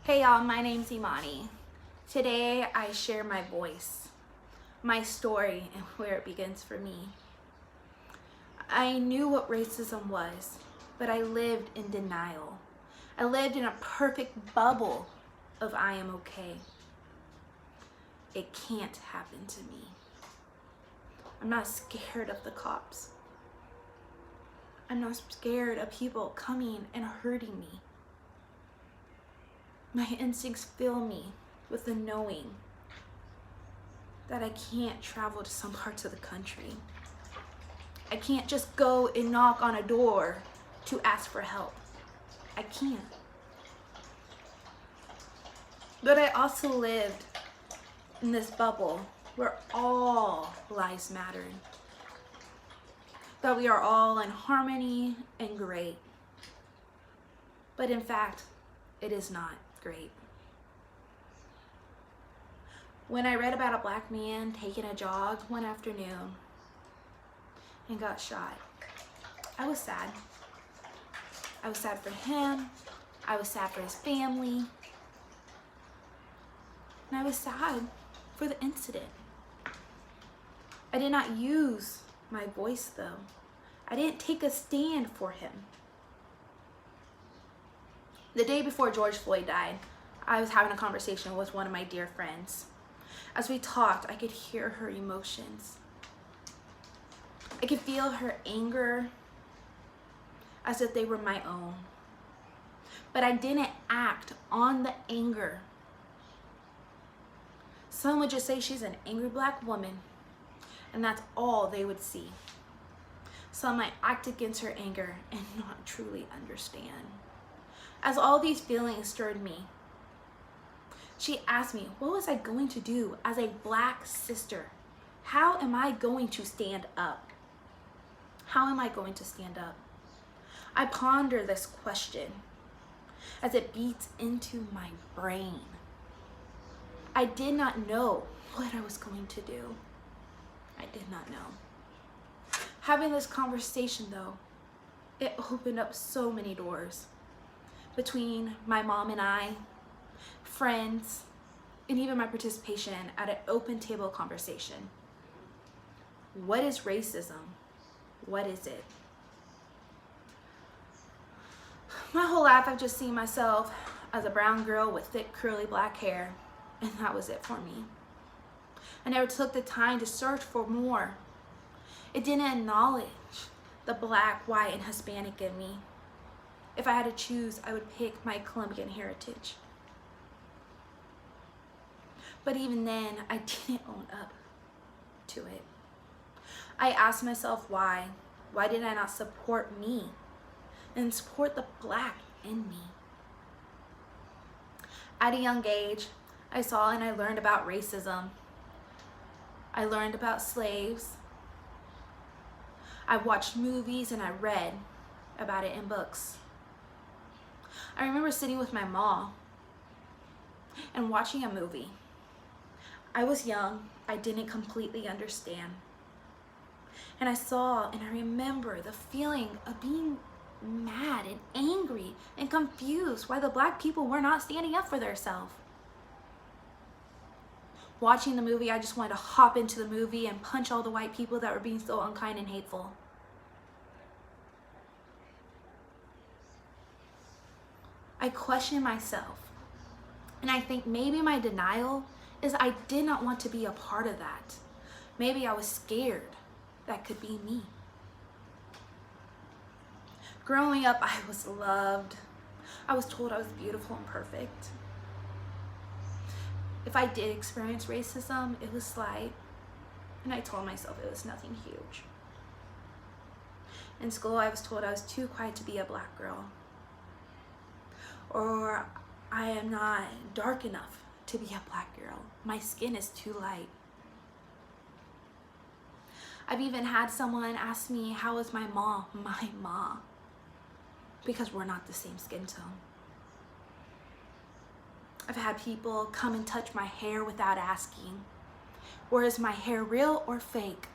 Hey y'all, my name's Imani. Today I share my voice, my story, and where it begins for me. I knew what racism was, but I lived in denial. I lived in a perfect bubble of I am okay. It can't happen to me. I'm not scared of the cops. I'm not scared of people coming and hurting me. My instincts fill me with the knowing that I can't travel to some parts of the country. I can't just go and knock on a door to ask for help. I can't. But I also lived in this bubble where all lives mattered. That we are all in harmony and great. But in fact, it is not great. When I read about a black man taking a jog one afternoon and got shot, I was sad. I was sad for him. I was sad for his family. And I was sad for the incident. I did not use my voice though. I didn't take a stand for him. The day before George Floyd died, I was having a conversation with one of my dear friends. As we talked, I could hear her emotions. I could feel her anger as if they were my own. But I didn't act on the anger. Some would just say she's an angry black woman, and that's all they would see. Some might act against her anger and not truly understand. As all these feelings stirred me, she asked me, what was I going to do as a black sister? How am I going to stand up? How am I going to stand up? I ponder this question as it beats into my brain. I did not know what I was going to do. I did not know. Having this conversation though, it opened up so many doors between my mom and I, friends, and even my participation at an open table conversation. What is racism? What is it? My whole life I've just seen myself as a brown girl with thick curly black hair, and that was it for me. I never took the time to search for more. It didn't acknowledge the black, white, and Hispanic in me. If I had to choose, I would pick my Colombian heritage. But even then, I didn't own up to it. I asked myself why. Why did I not support me and support the black in me? At a young age, I saw and I learned about racism. I learned about slaves. I watched movies and I read about it in books. I remember sitting with my mom and watching a movie. I was young, I didn't completely understand. And I saw and I remember the feeling of being mad and angry and confused why the black people were not standing up for themselves. Watching the movie, I just wanted to hop into the movie and punch all the white people that were being so unkind and hateful. I questioned myself, and I think maybe my denial is I did not want to be a part of that. Maybe I was scared that could be me. Growing up, I was loved. I was told I was beautiful and perfect. If I did experience racism, it was slight, and I told myself it was nothing huge. In school, I was told I was too quiet to be a black girl, or I am not dark enough to be a black girl. My skin is too light. I've even had someone ask me, how is my mom? My mom. Because we're not the same skin tone. I've had people come and touch my hair without asking. Or is my hair real or fake?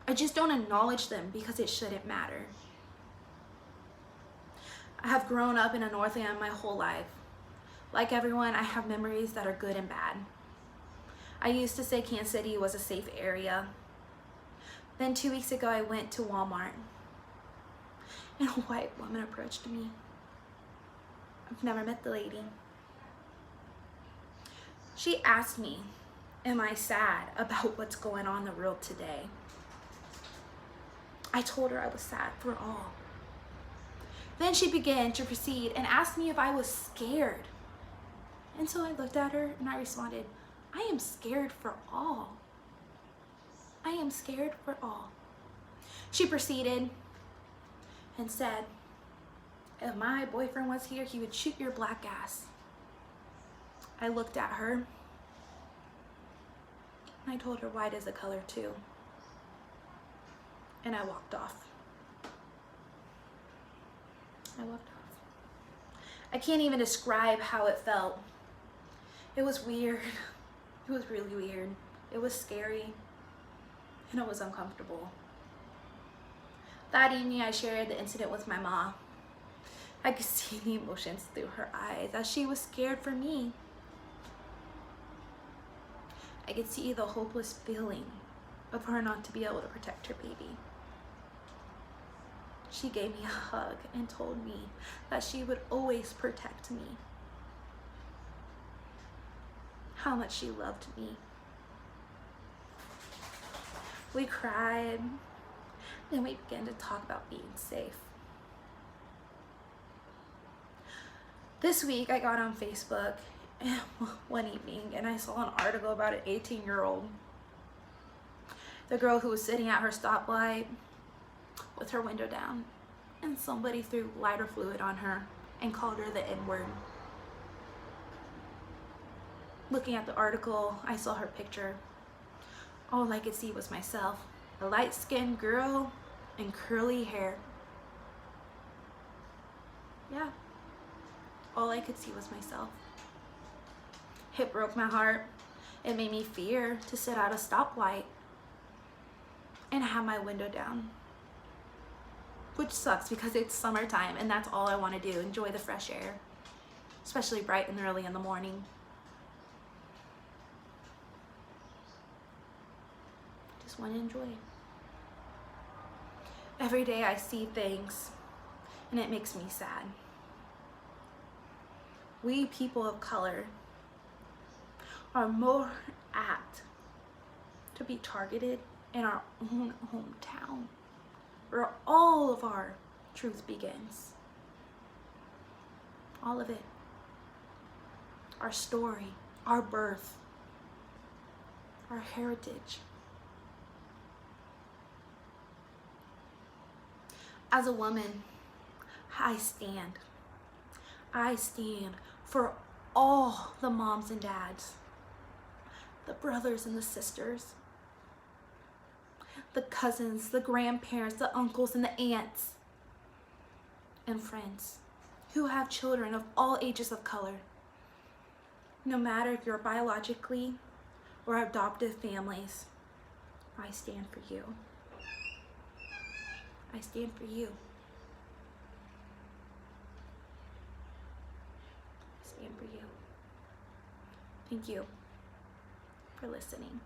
I just don't acknowledge them because it shouldn't matter. I have grown up in a Northland my whole life. Like everyone, I have memories that are good and bad. I used to say Kansas City was a safe area. Then 2 weeks ago, I went to Walmart and a white woman approached me. I've never met the lady. She asked me, am I sad about what's going on in the world today? I told her I was sad for all. Then she began to proceed and asked me if I was scared. And so I looked at her and I responded, I am scared for all. I am scared for all. She proceeded and said, if my boyfriend was here, he would shoot your black ass. I looked at her and I told her white is a color too. And I walked off. I can't even describe how it felt. It was weird. It was really weird. It was scary. And it was uncomfortable. That evening, I shared the incident with my mom. I could see the emotions through her eyes as she was scared for me. I could see the hopeless feeling of her not to be able to protect her baby. She gave me a hug and told me that she would always protect me. How much she loved me. We cried, then we began to talk about being safe. This week I got on Facebook one evening and I saw an article about an 18-year-old. The girl who was sitting at her stoplight with her window down, and somebody threw lighter fluid on her and called her the N-word. Looking at the article, I saw her picture. All I could see was myself, a light-skinned girl and curly hair. Yeah, all I could see was myself. It broke my heart. It made me fear to sit at a stoplight and have my window down. Which sucks because it's summertime and that's all I want to do, enjoy the fresh air, especially bright and early in the morning. Just want to enjoy. Every day I see things and it makes me sad. We people of color are more apt to be targeted in our own hometown, where all of our truth begins. All of it. Our story, our birth, our heritage. As a woman, I stand for all the moms and dads, the brothers and the sisters, the cousins, the grandparents, the uncles and the aunts, and friends who have children of all ages of color. No matter if you're biologically or adoptive families, I stand for you. I stand for you. I stand for you. Thank you for listening.